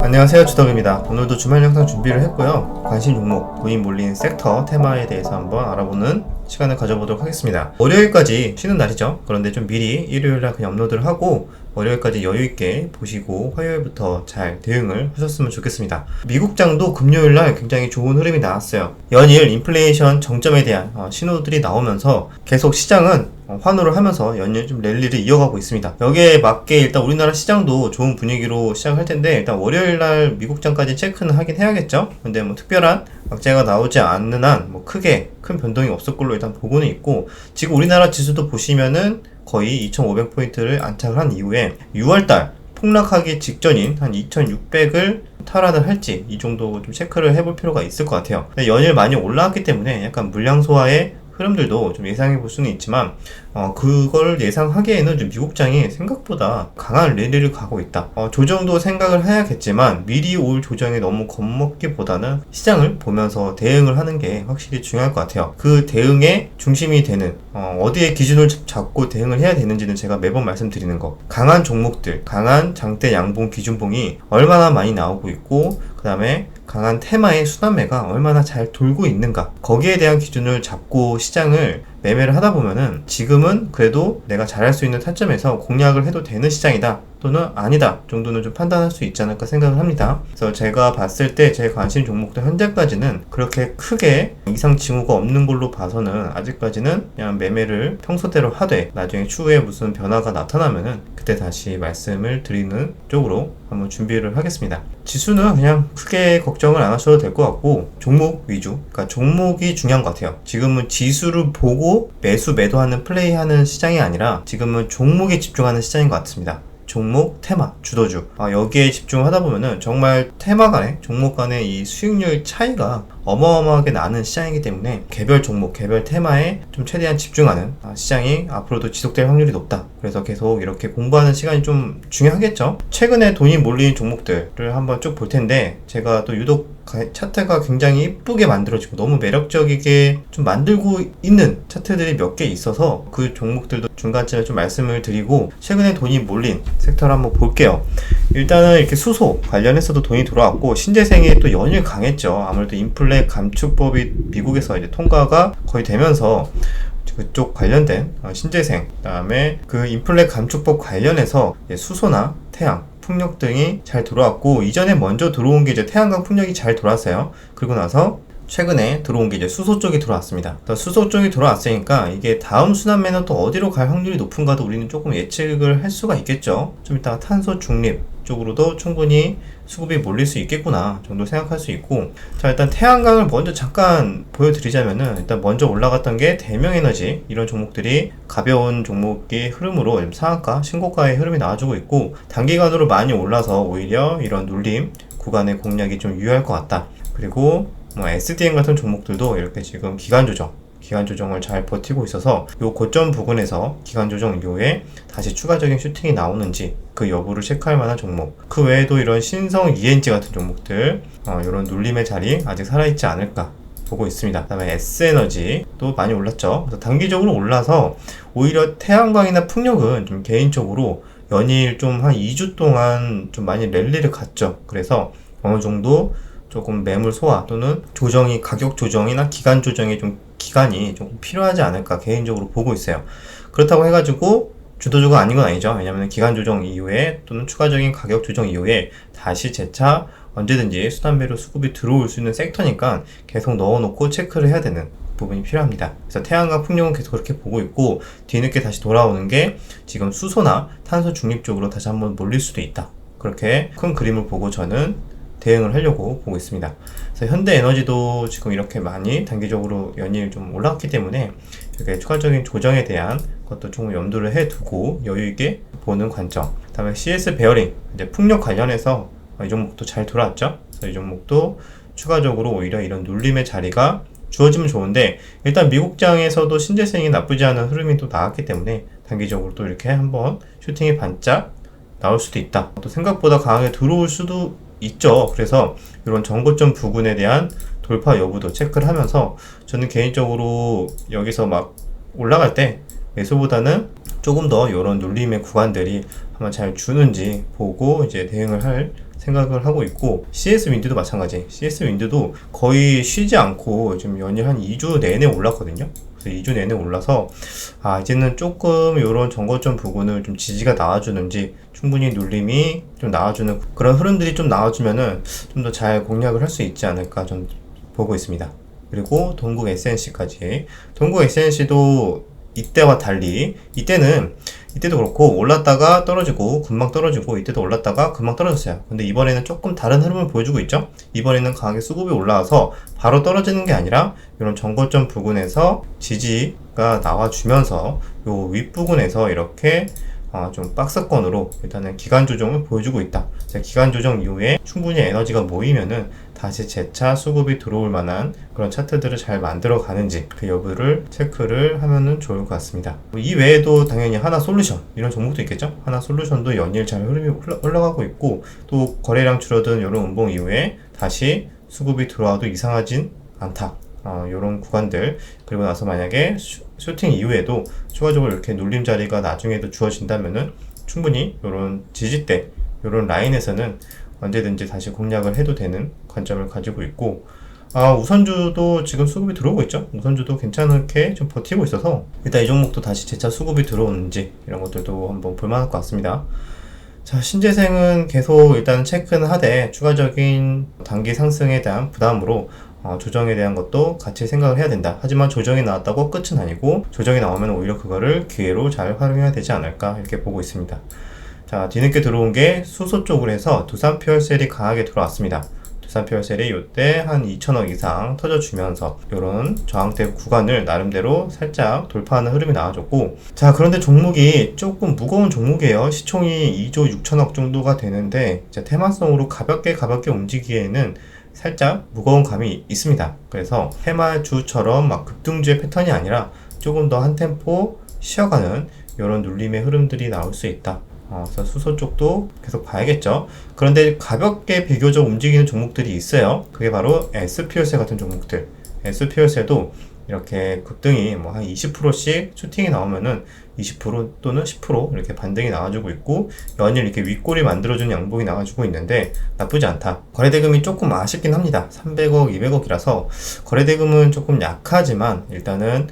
안녕하세요, 주덕입니다. 오늘도 주말 영상 준비를 했고요. 관심 종목, 돈이 몰린 섹터 테마에 대해서 한번 알아보는 시간을 가져보도록 하겠습니다. 월요일까지 쉬는 날이죠. 그런데 좀 미리 일요일날 그냥 업로드를 하고 월요일까지 여유있게 보시고 화요일부터 잘 대응을 하셨으면 좋겠습니다. 미국장도 금요일날 굉장히 좋은 흐름이 나왔어요. 연일 인플레이션 정점에 대한 신호들이 나오면서 계속 시장은 환호를 하면서 연일 좀 랠리를 이어가고 있습니다. 여기에 맞게 일단 우리나라 시장도 좋은 분위기로 시작할 텐데 일단 월요일날 미국장까지 체크는 하긴 해야겠죠. 근데 뭐 특별한 악재가 나오지 않는 한 뭐 크게 큰 변동이 없을 걸로 일단 보고는 있고, 지금 우리나라 지수도 보시면은 거의 2500포인트를 안착을 한 이후에 6월달 폭락하기 직전인 한 2600을 탈환을 할지 이 정도 좀 체크를 해볼 필요가 있을 것 같아요. 연일 많이 올라왔기 때문에 약간 물량 소화의 흐름들도 좀 예상해 볼 수는 있지만 그걸 예상하기에는 좀 미국장이 생각보다 강한 랠리를 가고 있다. 조정도 생각을 해야겠지만 미리 올 조정에 너무 겁먹기보다는 시장을 보면서 대응을 하는 게 확실히 중요할 것 같아요. 그 대응의 중심이 되는 어디에 기준을 잡고 대응을 해야 되는지는 제가 매번 말씀드리는 거, 강한 종목들, 강한 장대 양봉 기준봉이 얼마나 많이 나오고 있고 그 다음에 강한 테마의 순환매가 얼마나 잘 돌고 있는가, 거기에 대한 기준을 잡고 시장을 매매를 하다 보면은 지금은 그래도 내가 잘할 수 있는 타점에서 공략을 해도 되는 시장이다 또는 아니다 정도는 좀 판단할 수 있지 않을까 생각을 합니다. 그래서 제가 봤을 때 제 관심 종목도 현재까지는 그렇게 크게 이상 징후가 없는 걸로 봐서는 아직까지는 그냥 매매를 평소대로 하되 나중에 추후에 무슨 변화가 나타나면은 그때 다시 말씀을 드리는 쪽으로 한번 준비를 하겠습니다. 지수는 그냥 크게 걱정을 안 하셔도 될 것 같고 종목 위주, 그러니까 종목이 중요한 것 같아요. 지금은 지수를 보고 매수 매도하는 플레이하는 시장이 아니라 지금은 종목에 집중하는 시장인 것 같습니다. 종목, 테마, 주도주 여기에 집중하다 보면은 정말 테마 간의, 종목 간의 이 수익률 차이가 어마어마하게 나는 시장이기 때문에 개별 종목, 개별 테마에 좀 최대한 집중하는 시장이 앞으로도 지속될 확률이 높다. 그래서 계속 이렇게 공부하는 시간이 좀 중요하겠죠. 최근에 돈이 몰린 종목들을 한번 쭉 볼 텐데 제가 또 유독 차트가 굉장히 이쁘게 만들어지고 너무 매력적이게 좀 만들고 있는 차트들이 몇 개 있어서 그 종목들도 중간쯤에 좀 말씀을 드리고 최근에 돈이 몰린 섹터를 한번 볼게요. 일단은 이렇게 수소 관련해서도 돈이 들어왔고 신재생이 또 연일 강했죠. 아무래도 인플레 감축법이 미국에서 이제 통과가 거의 되면서 그쪽 관련된 신재생, 그 다음에 그 인플레 감축법 관련해서 수소나 태양, 풍력 등이 잘 들어왔고, 이전에 먼저 들어온 게 이제 태양광 풍력이 잘 들어왔어요. 그리고 나서 최근에 들어온 게 이제 수소 쪽이 들어왔습니다. 수소 쪽이 들어왔으니까 이게 다음 순환매는 또 어디로 갈 확률이 높은가도 우리는 조금 예측을 할 수가 있겠죠. 좀 이따가 탄소 중립 쪽으로도 충분히 수급이 몰릴 수 있겠구나 정도 생각할 수 있고, 자 일단 태양광을 먼저 잠깐 보여드리자면은 일단 먼저 올라갔던 게 대명에너지, 이런 종목들이 가벼운 종목의 흐름으로 상한가, 신고가의 흐름이 나와주고 있고 단기간으로 많이 올라서 오히려 이런 눌림 구간의 공략이 좀 유효할 것 같다. 그리고 SDN 같은 종목들도 이렇게 지금 기간 조정을 잘 버티고 있어서 요 고점 부근에서 기간 조정 이후에 다시 추가적인 슈팅이 나오는지 그 여부를 체크할 만한 종목, 그 외에도 이런 신성 ENG 같은 종목들 이런 눌림의 자리 아직 살아있지 않을까 보고 있습니다. 그 다음에 S에너지도 많이 올랐죠. 그래서 단기적으로 올라서 오히려 태양광이나 풍력은 좀 개인적으로 연일 좀 한 2주 동안 좀 많이 랠리를 갔죠. 그래서 어느 정도 조금 매물 소화 또는 조정이, 가격 조정이나 기간 조정이 좀 기간이 조금 필요하지 않을까 개인적으로 보고 있어요. 그렇다고 해가지고 주도주가 아닌 건 아니죠. 왜냐면 기간 조정 이후에 또는 추가적인 가격 조정 이후에 다시 재차 언제든지 순환매로 수급이 들어올 수 있는 섹터니까 계속 넣어놓고 체크를 해야 되는 부분이 필요합니다. 그래서 태양광 풍력은 계속 그렇게 보고 있고, 뒤늦게 다시 돌아오는 게 지금 수소나 탄소 중립 쪽으로 다시 한번 몰릴 수도 있다. 그렇게 큰 그림을 보고 저는 대응을 하려고 보고 있습니다. 그래서 현대에너지도 지금 이렇게 많이 단기적으로 연일 좀 올라갔기 때문에 이렇게 추가적인 조정에 대한 것도 좀 염두를 해두고 여유있게 보는 관점. 그 다음에 CS 베어링, 이제 풍력 관련해서 이 종목도 잘 돌아왔죠. 그래서 이 종목도 추가적으로 오히려 이런 눌림의 자리가 주어지면 좋은데, 일단 미국장에서도 신재생이 나쁘지 않은 흐름이 또 나왔기 때문에 단기적으로 또 이렇게 한번 슈팅이 반짝 나올 수도 있다. 또 생각보다 강하게 들어올 수도 있죠. 그래서 이런 전고점 부근에 대한 돌파 여부도 체크를 하면서 저는 개인적으로 여기서 막 올라갈 때 매수보다는 조금 더 이런 눌림의 구간들이 한번 잘 주는지 보고 이제 대응을 할 생각을 하고 있고, CS 윈드도 마찬가지. CS 윈드도 거의 쉬지 않고 지금 연일 한 2주 내내 올랐거든요. 그래서 2주 내내 올라서 이제는 조금 이런 정거점 부근을 좀 지지가 나와주는지, 충분히 눌림이 좀 나와주는 그런 흐름들이 좀 나와주면은 좀 더 잘 공략을 할 수 있지 않을까 좀 보고 있습니다. 그리고 동국 SNC까지. 동국 SNC도 이때와 달리, 이때도 그렇고 올랐다가 떨어지고 금방 떨어지고, 이때도 올랐다가 금방 떨어졌어요. 근데 이번에는 조금 다른 흐름을 보여주고 있죠. 이번에는 강하게 수급이 올라와서 바로 떨어지는 게 아니라 이런 정거점 부근에서 지지가 나와주면서 요 윗부분에서 이렇게 좀 박스권으로 일단은 기간 조정을 보여주고 있다. 기간 조정 이후에 충분히 에너지가 모이면은 다시 재차 수급이 들어올 만한 그런 차트들을 잘 만들어 가는지 그 여부를 체크를 하면은 좋을 것 같습니다. 이 외에도 당연히 하나솔루션 이런 종목도 있겠죠. 하나솔루션도 연일 잘 흐름이 올라가고 있고, 또 거래량 줄어든 이런 음봉 이후에 다시 수급이 들어와도 이상하진 않다. 요런 구간들, 그리고 나서 만약에 슈팅 이후에도 추가적으로 이렇게 눌림 자리가 나중에도 주어진다면은 충분히 요런 지지대, 요런 라인에서는 언제든지 다시 공략을 해도 되는 관점을 가지고 있고, 우선주도 지금 수급이 들어오고 있죠. 우선주도 괜찮게 좀 버티고 있어서 일단 이 종목도 다시 재차 수급이 들어오는지 이런 것들도 한번 볼만할 것 같습니다. 자, 신재생은 계속 일단 체크는 하되 추가적인 단기 상승에 대한 부담으로 조정에 대한 것도 같이 생각을 해야 된다. 하지만 조정이 나왔다고 끝은 아니고, 조정이 나오면 오히려 그거를 기회로 잘 활용해야 되지 않을까 이렇게 보고 있습니다. 자, 뒤늦게 들어온 게 수소 쪽으로 해서 두산퓨얼셀이 강하게 들어왔습니다. 두산퓨얼셀이 이때 한 2천억 이상 터져주면서 이런 저항대 구간을 나름대로 살짝 돌파하는 흐름이 나와줬고, 자, 그런데 종목이 조금 무거운 종목이에요. 시총이 2조 6천억 정도가 되는데 테마성으로 가볍게 움직이기에는 살짝 무거운 감이 있습니다. 그래서 테마주처럼 막 급등주의 패턴이 아니라 조금 더 한 템포 쉬어가는 이런 눌림의 흐름들이 나올 수 있다. 그래서 수소 쪽도 계속 봐야겠죠. 그런데 가볍게 비교적 움직이는 종목들이 있어요. 그게 바로 SPLC 같은 종목들. SPLC도 이렇게 급등이 뭐 한 20%씩 슈팅이 나오면은 20% 또는 10% 이렇게 반등이 나와주고 있고, 연일 이렇게 윗골이 만들어주는 양봉이 나와주고 있는데 나쁘지 않다. 거래대금이 조금 아쉽긴 합니다. 300억, 200억이라서 거래대금은 조금 약하지만 일단은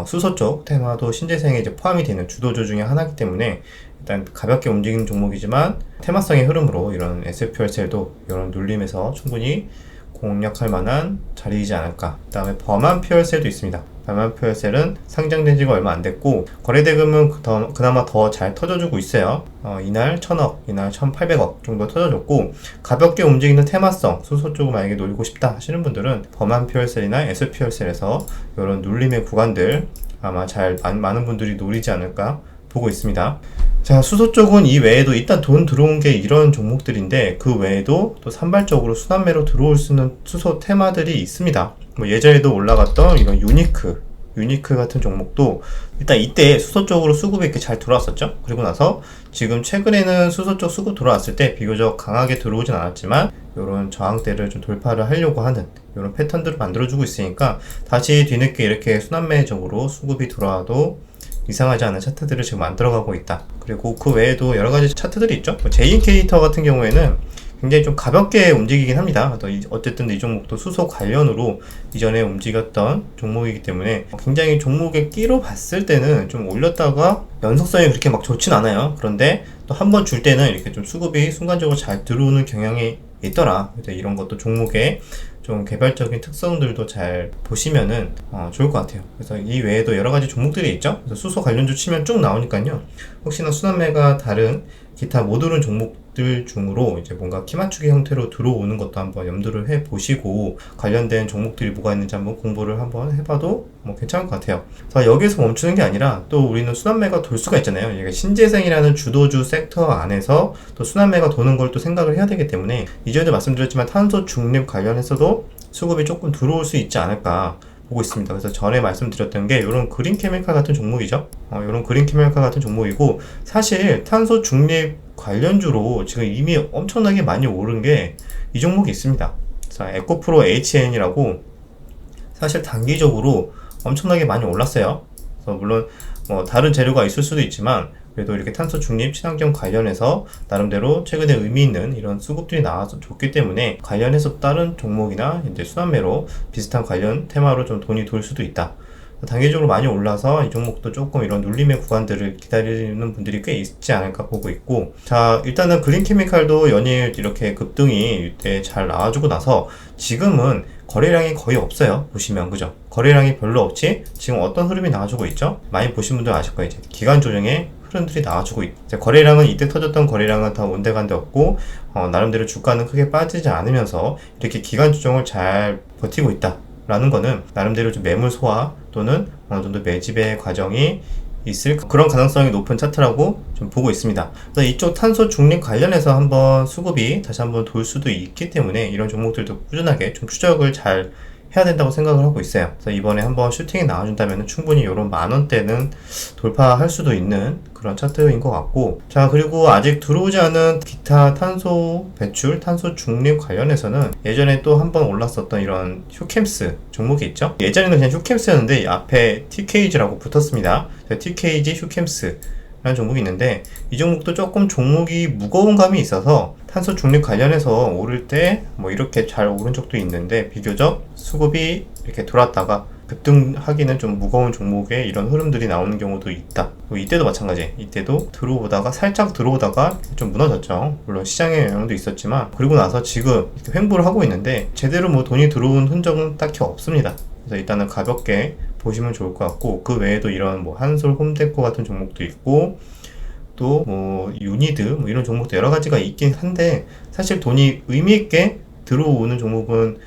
수소 쪽 테마도 신재생에 이제 포함이 되는 주도주 중에 하나이기 때문에 일단 가볍게 움직이는 종목이지만 테마성의 흐름으로 이런 SPLC도 이런 눌림에서 충분히 공략할 만한 자리이지 않을까. 그 다음에 범한 퓨얼셀도 있습니다. 범한 퓨얼셀은 상장된 지가 얼마 안 됐고 거래대금은 그나마 더 잘 터져주고 있어요. 이날 1000억, 이날 1800억 정도 터져줬고, 가볍게 움직이는 테마성 수소 쪽을 만약에 노리고 싶다 하시는 분들은 범한 퓨얼셀이나 SPLC에서 이런 눌림의 구간들 아마 많은 분들이 노리지 않을까 보고 있습니다. 자, 수소 쪽은 이 외에도 일단 돈 들어온 게 이런 종목들인데, 그 외에도 또 산발적으로 순환매로 들어올 수 있는 수소 테마들이 있습니다. 뭐 예전에도 올라갔던 이런 유니크 같은 종목도 일단 이때 수소 쪽으로 수급이 이렇게 잘 들어왔었죠. 그리고 나서 지금 최근에는 수소 쪽 수급 들어왔을 때 비교적 강하게 들어오진 않았지만 이런 저항대를 좀 돌파를 하려고 하는 이런 패턴들을 만들어주고 있으니까 다시 뒤늦게 이렇게 순환매적으로 수급이 들어와도 이상하지 않은 차트들을 지금 만들어가고 있다. 그리고 그 외에도 여러가지 차트들이 있죠. 제인케이터 같은 경우에는 굉장히 좀 가볍게 움직이긴 합니다. 어쨌든 이 종목도 수소 관련으로 이전에 움직였던 종목이기 때문에 굉장히 종목의 끼로 봤을 때는 좀 올렸다가 연속성이 그렇게 막 좋진 않아요. 그런데 또 한 번 줄 때는 이렇게 좀 수급이 순간적으로 잘 들어오는 경향이 있더라. 이런 것도 종목의 좀 개별적인 특성들도 잘 보시면은 좋을 것 같아요. 그래서 이 외에도 여러 가지 종목들이 있죠. 그래서 수소 관련주 치면 쭉 나오니까요. 혹시나 순환매가 다른 기타 못 오른 종목들 중으로 이제 뭔가 키 맞추기 형태로 들어오는 것도 한번 염두를 해 보시고, 관련된 종목들이 뭐가 있는지 한번 공부를 한번 해봐도 뭐 괜찮을 것 같아요. 자, 여기서 멈추는 게 아니라 또 우리는 순환매가 돌 수가 있잖아요. 이게 신재생이라는 주도주 섹터 안에서 또 순환매가 도는 걸 또 생각을 해야 되기 때문에, 이전에 말씀드렸지만 탄소 중립 관련해서도 수급이 조금 들어올 수 있지 않을까 보고 있습니다. 그래서 전에 말씀드렸던 게 이런 그린 케미칼 같은 종목이죠. 이런 그린 케미칼 같은 종목이고, 사실 탄소 중립 관련주로 지금 이미 엄청나게 많이 오른 게 이 종목이 있습니다. 자, 에코프로 HN이라고 사실 단기적으로 엄청나게 많이 올랐어요. 그래서 물론 뭐 다른 재료가 있을 수도 있지만 그래도 이렇게 탄소 중립 친환경 관련해서 나름대로 최근에 의미 있는 이런 수급들이 나와서 좋기 때문에 관련해서 다른 종목이나 이제 순환매로 비슷한 관련 테마로 좀 돈이 돌 수도 있다. 단기적으로 많이 올라서 이 종목도 조금 이런 눌림의 구간들을 기다리는 분들이 꽤 있지 않을까 보고 있고, 자, 일단은 그린케미칼도 연일 이렇게 급등이 이때 잘 나와주고 나서 지금은 거래량이 거의 없어요. 보시면, 그죠? 거래량이 별로 없지 지금 어떤 흐름이 나와주고 있죠? 많이 보신 분들 아실 거예요. 이제 기간 조정의 흐름들이 나와주고 있죠. 거래량은 이때 터졌던 거래량은 다 온데간데 없고, 나름대로 주가는 크게 빠지지 않으면서 이렇게 기간 조정을 잘 버티고 있다 라는 거는 나름대로 좀 매물 소화 또는 어느 정도 매집의 과정이 있을 그런 가능성이 높은 차트라고 좀 보고 있습니다. 그래서 이쪽 탄소 중립 관련해서 한번 수급이 다시 한번 돌 수도 있기 때문에 이런 종목들도 꾸준하게 좀 추적을 잘 해야 된다고 생각을 하고 있어요. 그래서 이번에 한번 슈팅이 나와준다면 충분히 이런 만원대는 돌파할 수도 있는 그런 차트인 것 같고, 자, 그리고 아직 들어오지 않은 기타 탄소 배출, 탄소 중립 관련해서는 예전에 또 한번 올랐었던 이런 휴캠스 종목이 있죠. 예전에는 그냥 휴캠스였는데 앞에 TKG라고 붙었습니다. TKG 휴캠스 라는 종목이 있는데 이 종목도 조금 종목이 무거운 감이 있어서 탄소 중립 관련해서 오를 때 뭐 이렇게 잘 오른 적도 있는데 비교적 수급이 이렇게 돌았다가 급등하기는 좀 무거운 종목에 이런 흐름들이 나오는 경우도 있다. 이때도 마찬가지. 이때도 살짝 들어오다가 좀 무너졌죠. 물론 시장의 영향도 있었지만, 그리고 나서 지금 이렇게 횡보를 하고 있는데 제대로 뭐 돈이 들어온 흔적은 딱히 없습니다. 그래서 일단은 가볍게 보시면 좋을 것 같고, 그 외에도 이런 뭐 한솔 홈데코 같은 종목도 있고, 또 뭐 유니드 뭐 이런 종목도 여러 가지가 있긴 한데 사실 돈이 의미 있게 들어오는 종목은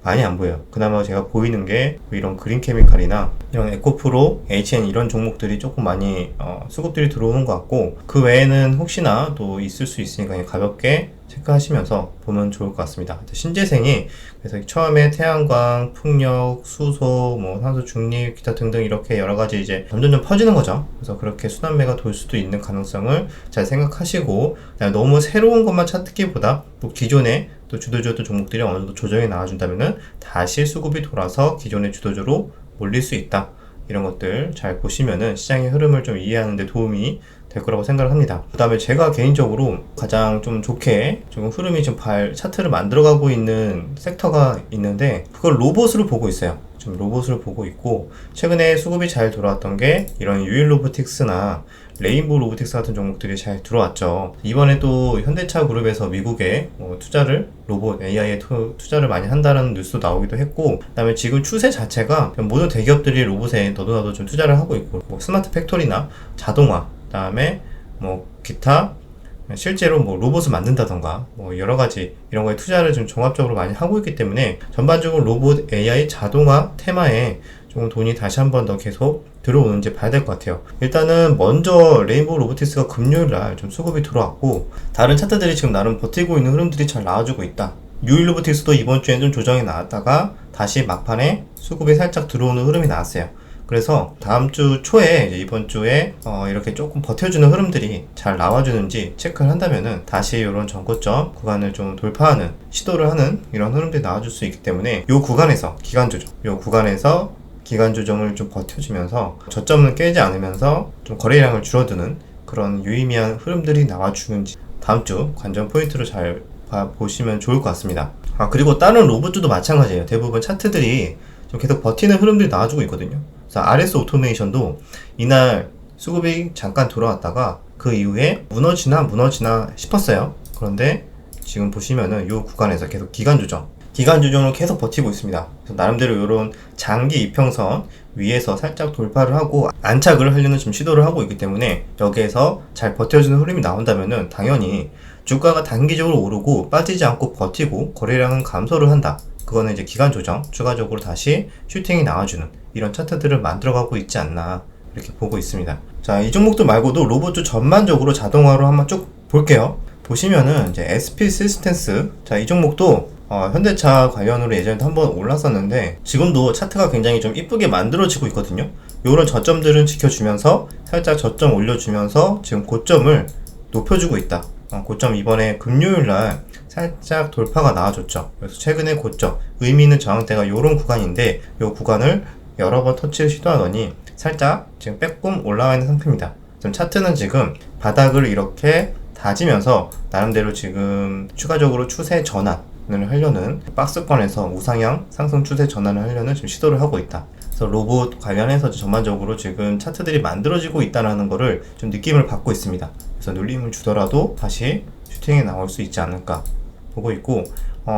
많이 안 보여요. 그나마 제가 보이는 게 이런 그린케미칼이나 이런 에코프로, HN 이런 종목들이 조금 많이 수급들이 들어오는 것 같고, 그 외에는 혹시나 또 있을 수 있으니까 가볍게 체크하시면서 보면 좋을 것 같습니다. 신재생이 그래서 처음에 태양광, 풍력, 수소, 뭐 산소 중립, 기타 등등 이렇게 여러 가지 이제 점점점 퍼지는 거죠. 그래서 그렇게 순환매가 돌 수도 있는 가능성을 잘 생각하시고, 너무 새로운 것만 찾기보다 또 기존에 또 주도주였던 종목들이 어느 정도 조정이 나와준다면은 다시 수급이 돌아서 기존의 주도주로 몰릴 수 있다. 이런 것들 잘 보시면은 시장의 흐름을 좀 이해하는 데 도움이 될 거라고 생각을 합니다. 그 다음에 제가 개인적으로 가장 좀 좋게 조금 흐름이 좀 차트를 만들어가고 있는 섹터가 있는데 그걸 로봇으로 보고 있어요. 좀 로봇으로 보고 있고, 최근에 수급이 잘 들어왔던 게 이런 유일로보틱스나 레인보우 로보틱스 같은 종목들이 잘 들어왔죠. 이번에 또 현대차 그룹에서 미국에 투자를 로봇 AI에 투자를 많이 한다는 뉴스도 나오기도 했고, 그 다음에 지금 추세 자체가 모든 대기업들이 로봇에 너도나도 좀 투자를 하고 있고, 뭐 스마트 팩토리나 자동화, 그 다음에 뭐 기타 실제로 뭐 로봇을 만든다던가 뭐 여러 가지 이런 거에 투자를 좀 종합적으로 많이 하고 있기 때문에 전반적으로 로봇 AI 자동화 테마에 조금 돈이 다시 한 번 더 계속 들어오는지 봐야 될 것 같아요. 일단은 먼저 레인보우 로보틱스가 금요일날 좀 수급이 들어왔고, 다른 차트들이 지금 나름 버티고 있는 흐름들이 잘 나와주고 있다. 유일 로보틱스도 이번 주에는 좀 조정이 나왔다가 다시 막판에 수급이 살짝 들어오는 흐름이 나왔어요. 그래서 다음 주 초에 이번 주에 이렇게 조금 버텨주는 흐름들이 잘 나와주는지 체크를 한다면은 다시 이런 전고점 구간을 좀 돌파하는 시도를 하는 이런 흐름들이 나와줄 수 있기 때문에 이 구간에서 기간 조정을 좀 버텨주면서 저점을 깨지 않으면서 좀 거래량을 줄어드는 그런 유의미한 흐름들이 나와주는지 다음 주 관전 포인트로 잘 보시면 좋을 것 같습니다. 그리고 다른 로봇주도 마찬가지예요. 대부분 차트들이 좀 계속 버티는 흐름들이 나와주고 있거든요. 그래서 RS 오토메이션도 이날 수급이 잠깐 들어왔다가 그 이후에 무너지나 싶었어요. 그런데 지금 보시면은 이 구간에서 계속 기간 조정을 계속 버티고 있습니다. 그래서 나름대로 이런 장기 이평선 위에서 살짝 돌파를 하고 안착을 하려는 지금 시도를 하고 있기 때문에 여기에서 잘 버텨주는 흐름이 나온다면은 당연히 주가가 단기적으로 오르고 빠지지 않고 버티고 거래량은 감소를 한다. 그거는 이제 기간 조정, 추가적으로 다시 슈팅이 나와주는 이런 차트들을 만들어가고 있지 않나 이렇게 보고 있습니다. 자, 이 종목들 말고도 로봇주 전반적으로 자동화로 한번 쭉 볼게요. 보시면은 이제 SP 시스템스, 자, 이 종목도 현대차 관련으로 예전에 한번 올랐었는데 지금도 차트가 굉장히 좀 이쁘게 만들어지고 있거든요. 요런 저점들은 지켜주면서 살짝 저점 올려주면서 지금 고점을 높여주고 있다. 고점 이번에 금요일날 살짝 돌파가 나와줬죠. 그래서 최근에 고점, 의미 있는 저항대가 요런 구간인데 요 구간을 여러 번 터치를 시도하더니 살짝 지금 빼꼼 올라와 있는 상태입니다. 차트는 지금 바닥을 이렇게 다지면서 나름대로 지금 추가적으로 추세 전환을 하려는, 박스권에서 우상향 상승 추세 전환을 하려는 지금 시도를 하고 있다. 그래서 로봇 관련해서 전반적으로 지금 차트들이 만들어지고 있다는 거를 좀 느낌을 받고 있습니다. 그래서 눌림을 주더라도 다시 슈팅이 나올 수 있지 않을까 보고 있고,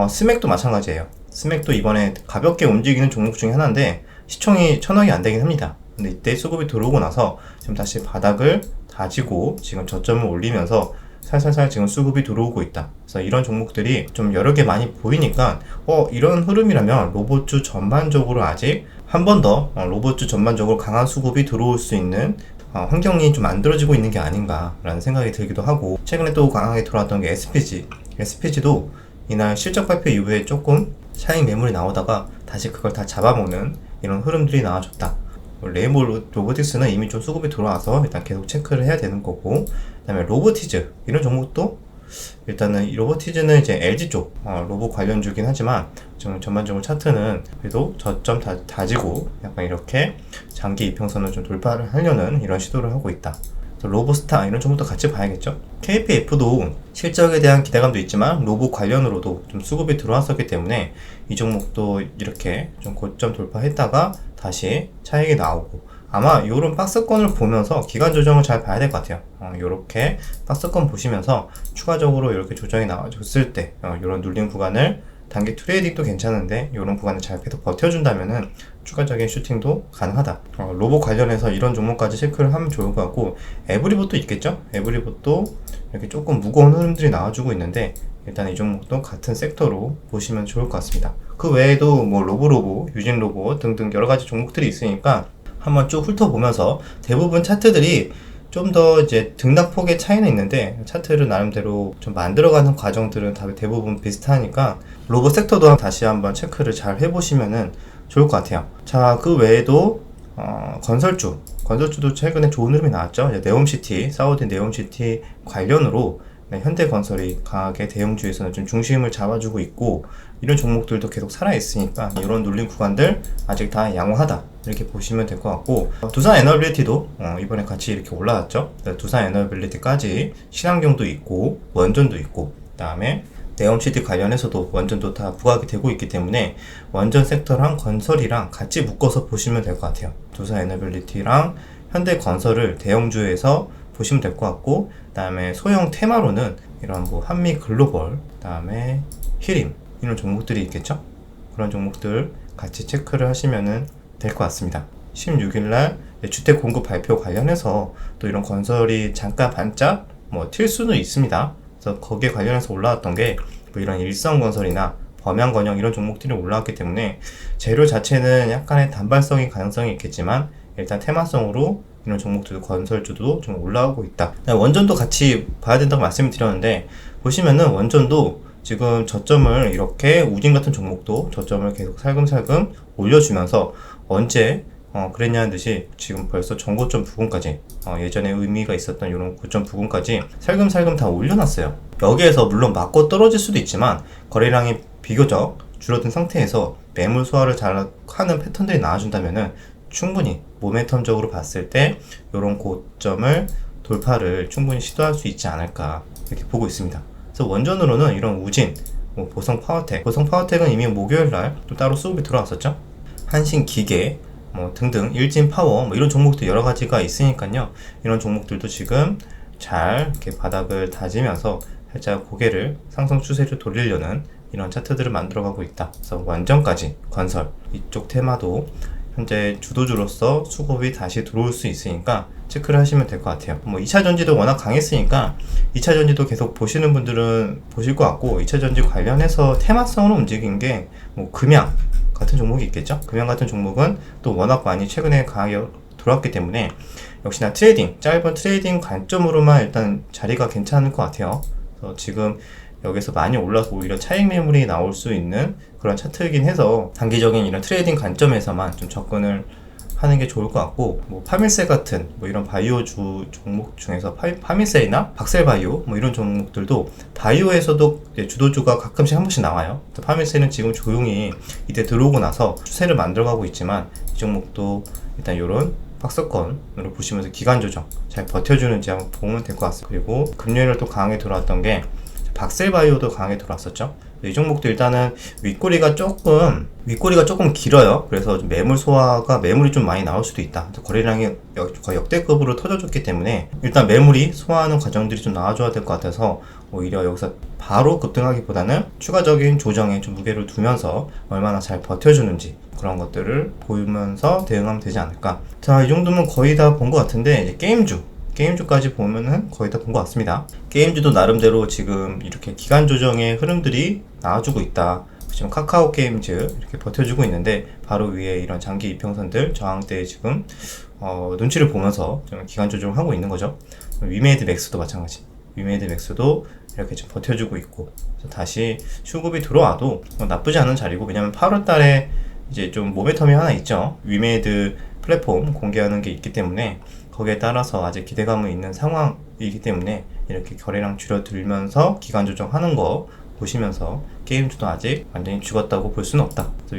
스맥도 마찬가지예요. 스맥도 이번에 가볍게 움직이는 종목 중에 하나인데 시총이 1000억이 안 되긴 합니다. 근데 이때 수급이 들어오고 나서 지금 다시 바닥을 다지고 지금 저점을 올리면서 살살살 지금 수급이 들어오고 있다. 그래서 이런 종목들이 좀 여러 개 많이 보이니까 이런 흐름이라면 로봇주 전반적으로 아직 한 번 더 로봇주 전반적으로 강한 수급이 들어올 수 있는 환경이 좀 만들어지고 있는 게 아닌가라는 생각이 들기도 하고, 최근에 또 강하게 들어왔던 게 SPG도 이날 실적 발표 이후에 조금 차익 매물이 나오다가 다시 그걸 다 잡아먹는 이런 흐름들이 나와줬다. 레인보우 로보틱스는 이미 좀 수급이 들어와서 일단 계속 체크를 해야 되는 거고, 그 다음에 로보티즈 이런 종목도 일단은 이 로보티즈는 이제 LG 쪽 로봇 관련주긴 하지만 지금 전반적으로 차트는 그래도 저점 다지고 약간 이렇게 장기 이평선을 좀 돌파를 하려는 이런 시도를 하고 있다. 로보스타 이런 종목도 같이 봐야겠죠. KPF도 실적에 대한 기대감도 있지만 로봇 관련으로도 좀 수급이 들어왔었기 때문에 이 종목도 이렇게 좀 고점 돌파했다가 다시 차익이 나오고, 아마 이런 박스권을 보면서 기간 조정을 잘 봐야 될 것 같아요. 이렇게 박스권 보시면서 추가적으로 이렇게 조정이 나와줬을 때 이런 눌림 구간을, 단기 트레이딩도 괜찮은데 이런 구간을 잘 계속 버텨준다면은 추가적인 슈팅도 가능하다. 로봇 관련해서 이런 종목까지 체크를 하면 좋을 것 같고, 에브리봇도 있겠죠. 에브리봇도 이렇게 조금 무거운 흐름들이 나와주고 있는데 일단 이 종목도 같은 섹터로 보시면 좋을 것 같습니다. 그 외에도 뭐 로보로보, 유진로보 등등 여러 가지 종목들이 있으니까 한번 쭉 훑어보면서, 대부분 차트들이 좀 더 이제 등락폭의 차이는 있는데 차트를 나름대로 좀 만들어가는 과정들은 다 대부분 비슷하니까 로봇 섹터도 다시 한번 체크를 잘 해보시면은 좋을 것 같아요. 자, 그 외에도 건설주도 최근에 좋은 흐름이 나왔죠. 네옴시티, 사우디 네옴시티 관련으로 현대건설이 강하게 대형주에서는 좀 중심을 잡아주고 있고, 이런 종목들도 계속 살아있으니까 이런 눌림 구간들 아직 다 양호하다 이렇게 보시면 될 것 같고, 두산 에너빌리티도 이번에 같이 이렇게 올라왔죠. 두산 에너빌리티까지 신한경도 있고 원전도 있고, 그 다음에 네옴시티 관련해서도 원전도 다 부각이 되고 있기 때문에 원전 섹터랑 건설이랑 같이 묶어서 보시면 될 것 같아요. 두산 에너빌리티랑 현대건설을 대형주에서 보시면 될 것 같고, 그 다음에 소형 테마로는 이런 뭐 한미글로벌, 그 다음에 히림 이런 종목들이 있겠죠. 그런 종목들 같이 체크를 하시면 될 것 같습니다. 16일날 주택 공급 발표 관련해서 또 이런 건설이 잠깐 반짝 튈 수는 있습니다. 그래서 거기에 관련해서 올라왔던 게 뭐 이런 일성건설이나 범양건영 이런 종목들이 올라왔기 때문에 재료 자체는 약간의 단발성인 가능성이 있겠지만 일단 테마성으로 이런 종목들도, 건설주도 좀 올라오고 있다. 원전도 같이 봐야 된다고 말씀을 드렸는데, 보시면은 원전도 지금 저점을 이렇게 우진 같은 종목도 저점을 계속 살금살금 올려주면서 언제 그랬냐는 듯이 지금 벌써 전고점 부근까지 예전에 의미가 있었던 이런 고점 부근까지 살금살금 다 올려놨어요. 여기에서 물론 맞고 떨어질 수도 있지만 거래량이 비교적 줄어든 상태에서 매물 소화를 잘 하는 패턴들이 나와준다면은 충분히 모멘텀적으로 봤을 때 이런 고점을 돌파를 충분히 시도할 수 있지 않을까 이렇게 보고 있습니다. 그래서 원전으로는 이런 우진, 보성파워텍은 이미 목요일날 또 따로 수급이 들어왔었죠. 한신기계 등등, 일진파워 이런 종목도 여러 가지가 있으니까요. 이런 종목들도 지금 잘 이렇게 바닥을 다지면서 살짝 고개를 상승 추세를 돌리려는 이런 차트들을 만들어가고 있다. 그래서 원전까지 건설 이쪽 테마도 현재 주도주로서 수급이 다시 들어올 수 있으니까 체크를 하시면 될 것 같아요. 2차전지도 워낙 강했으니까 2차전지도 계속 보시는 분들은 보실 것 같고, 2차전지 관련해서 테마성으로 움직인 게 금양 같은 종목이 있겠죠. 금양 같은 종목은 또 워낙 많이 최근에 강하게 들어왔기 때문에 역시나 짧은 트레이딩 관점으로만 일단 자리가 괜찮을 것 같아요. 그래서 지금 여기서 많이 올라서 오히려 차익 매물이 나올 수 있는 그런 차트이긴 해서 단기적인 이런 트레이딩 관점에서만 좀 접근을 하는 게 좋을 것 같고, 파밀셀 같은 이런 바이오 종목 중에서 파밀셀이나 박셀바이오 이런 종목들도 바이오에서도 주도주가 가끔씩 한 번씩 나와요. 파밀셀은 지금 조용히 이때 들어오고 나서 추세를 만들어가고 있지만 이 종목도 일단 이런 박스권으로 보시면서 기간 조정 잘 버텨주는지 한번 보면 될 것 같습니다. 그리고 금요일에 또 강하게 들어왔던 게 박셀바이오도 강하게 들어왔었죠. 이 종목도 일단은 윗꼬리가 조금 길어요. 그래서 좀 매물이 좀 많이 나올 수도 있다. 거래량이 거의 역대급으로 터져줬기 때문에 일단 매물이 소화하는 과정들이 좀 나와줘야 될 것 같아서 오히려 여기서 바로 급등하기보다는 추가적인 조정에 좀 무게를 두면서 얼마나 잘 버텨주는지 그런 것들을 보면서 대응하면 되지 않을까. 자, 이 정도면 거의 다 본 것 같은데 이제 게임주까지 보면은 거의 다 본 것 같습니다. 게임주도 나름대로 지금 이렇게 기간 조정의 흐름들이 나와주고 있다. 지금 카카오 게임즈 이렇게 버텨주고 있는데 바로 위에 이런 장기 이평선들 저항대에 지금 눈치를 보면서 좀 기간 조정을 하고 있는 거죠. 위메이드 맥스도 마찬가지. 위메이드 맥스도 이렇게 좀 버텨주고 있고 그래서 다시 수급이 들어와도 나쁘지 않은 자리고, 왜냐면 8월달에 이제 좀 모멘텀이 하나 있죠. 위메이드 플랫폼 공개하는 게 있기 때문에 거기에 따라서 아직 기대감은 있는 상황이기 때문에 이렇게 거래량 줄여들면서 기간 조정하는 거 보시면서 게임주도 아직 완전히 죽었다고 볼 수는 없다. 그래서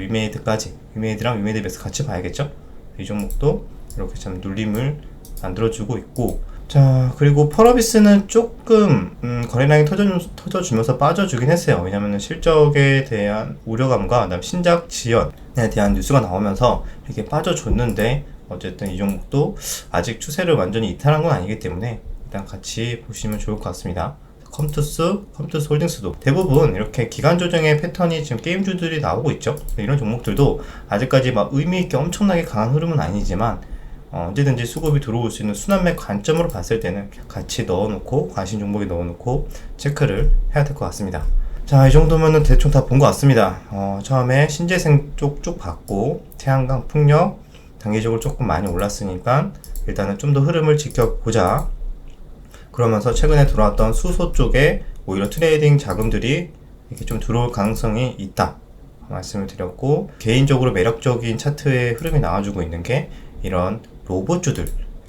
위메이드랑 위메이드 맥스 같이 봐야겠죠. 이 종목도 이렇게 참 눌림을 만들어주고 있고, 자, 그리고 펄어비스는 조금 거래량이 터져주면서 빠져주긴 했어요. 왜냐면은 실적에 대한 우려감과 그다음 신작 지연에 대한 뉴스가 나오면서 이렇게 빠져줬는데, 어쨌든 이 종목도 아직 추세를 완전히 이탈한 건 아니기 때문에 일단 같이 보시면 좋을 것 같습니다. 컴투스 홀딩스도 대부분 이렇게 기간 조정의 패턴이 지금 게임주들이 나오고 있죠. 이런 종목들도 아직까지 막 의미있게 엄청나게 강한 흐름은 아니지만 언제든지 수급이 들어올 수 있는 순환매 관점으로 봤을 때는 같이 넣어놓고, 관심 종목에 넣어놓고 체크를 해야 될 것 같습니다. 자, 이 정도면은 대충 다 본 것 같습니다. 처음에 신재생 쪽 쭉 봤고, 태양광, 풍력 단기적으로 조금 많이 올랐으니까 일단은 좀 더 흐름을 지켜보자. 그러면서 최근에 들어왔던 수소 쪽에 오히려 트레이딩 자금들이 이렇게 좀 들어올 가능성이 있다 말씀을 드렸고, 개인적으로 매력적인 차트의 흐름이 나와주고 있는 게 이런 로봇주들,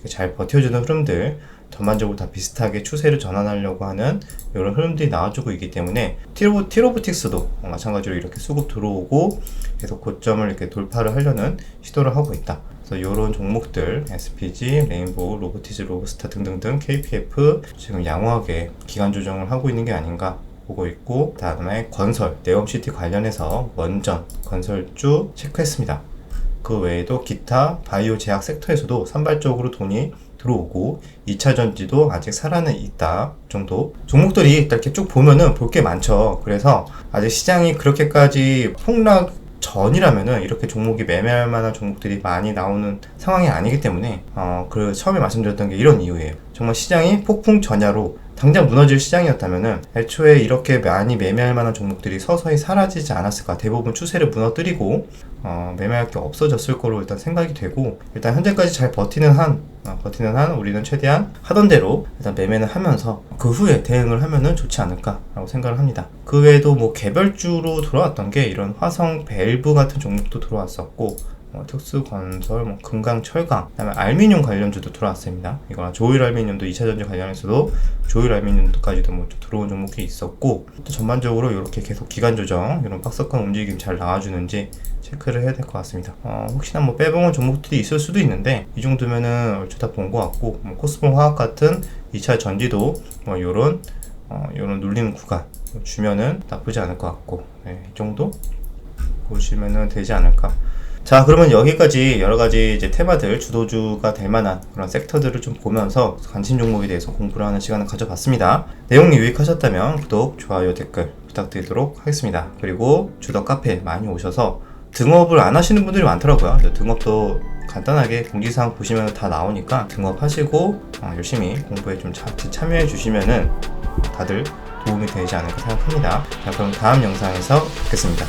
잘 버텨주는 흐름들, 전반적으로 다 비슷하게 추세를 전환하려고 하는 이런 흐름들이 나와주고 있기 때문에 티로보틱스도 마찬가지로 이렇게 수급 들어오고 계속 고점을 이렇게 돌파를 하려는 시도를 하고 있다. 그래서 이런 종목들 SPG, 레인보우, 로보티즈, 로브스타 등등등 KPF 지금 양호하게 기간 조정을 하고 있는 게 아닌가 보고 있고, 다음에 건설, 네옴시티 관련해서 원전, 건설주 체크했습니다. 그 외에도 기타 바이오 제약 섹터에서도 산발적으로 돈이 들어오고 2차 전지도 아직 살아는 있다 정도 종목들이 이렇게 쭉 보면은 볼 게 많죠. 그래서 아직 시장이 그렇게까지 폭락 전이라면은 이렇게 종목이 매매할 만한 종목들이 많이 나오는 상황이 아니기 때문에 그 처음에 말씀드렸던 게 이런 이유예요. 정말 시장이 폭풍 전야로 당장 무너질 시장이었다면은 애초에 이렇게 많이 매매할 만한 종목들이 서서히 사라지지 않았을까. 대부분 추세를 무너뜨리고 매매할 게 없어졌을 거로 일단 생각이 되고, 일단 현재까지 잘 버티는 한 우리는 최대한 하던 대로 일단 매매는 하면서 그 후에 대응을 하면은 좋지 않을까라고 생각을 합니다. 그 외에도 뭐 개별주로 들어왔던 게 이런 화성 밸브 같은 종목도 들어왔었고, 특수건설, 금강, 철강, 그다음에 알미늄 관련주도 들어왔습니다. 이거랑 조일 알미늄도 2차전지 관련해서도 조일 알미늄까지도 뭐 들어온 종목이 있었고, 또 전반적으로 이렇게 계속 기간 조정, 이런 박스권 움직임 잘 나와주는지 체크를 해야 될 것 같습니다. 혹시나 뭐 빼먹은 종목들이 있을 수도 있는데 이 정도면은 얼추 다 본 것 같고, 코스모 화학 같은 2차 전지도 뭐 요런 눌리는 구간 주면은 나쁘지 않을 것 같고, 네, 이 정도 보시면은 되지 않을까. 자, 그러면 여기까지 여러가지 이제 테마들, 주도주가 될 만한 그런 섹터들을 좀 보면서 관심 종목에 대해서 공부를 하는 시간을 가져봤습니다. 내용이 유익하셨다면 구독, 좋아요, 댓글 부탁드리도록 하겠습니다. 그리고 주덕 카페 많이 오셔서 등업을 안 하시는 분들이 많더라고요. 등업도 간단하게 공지사항 보시면 다 나오니까 등업하시고 열심히 공부에 좀 같이 참여해 주시면은 다들 도움이 되지 않을까 생각합니다. 자, 그럼 다음 영상에서 뵙겠습니다.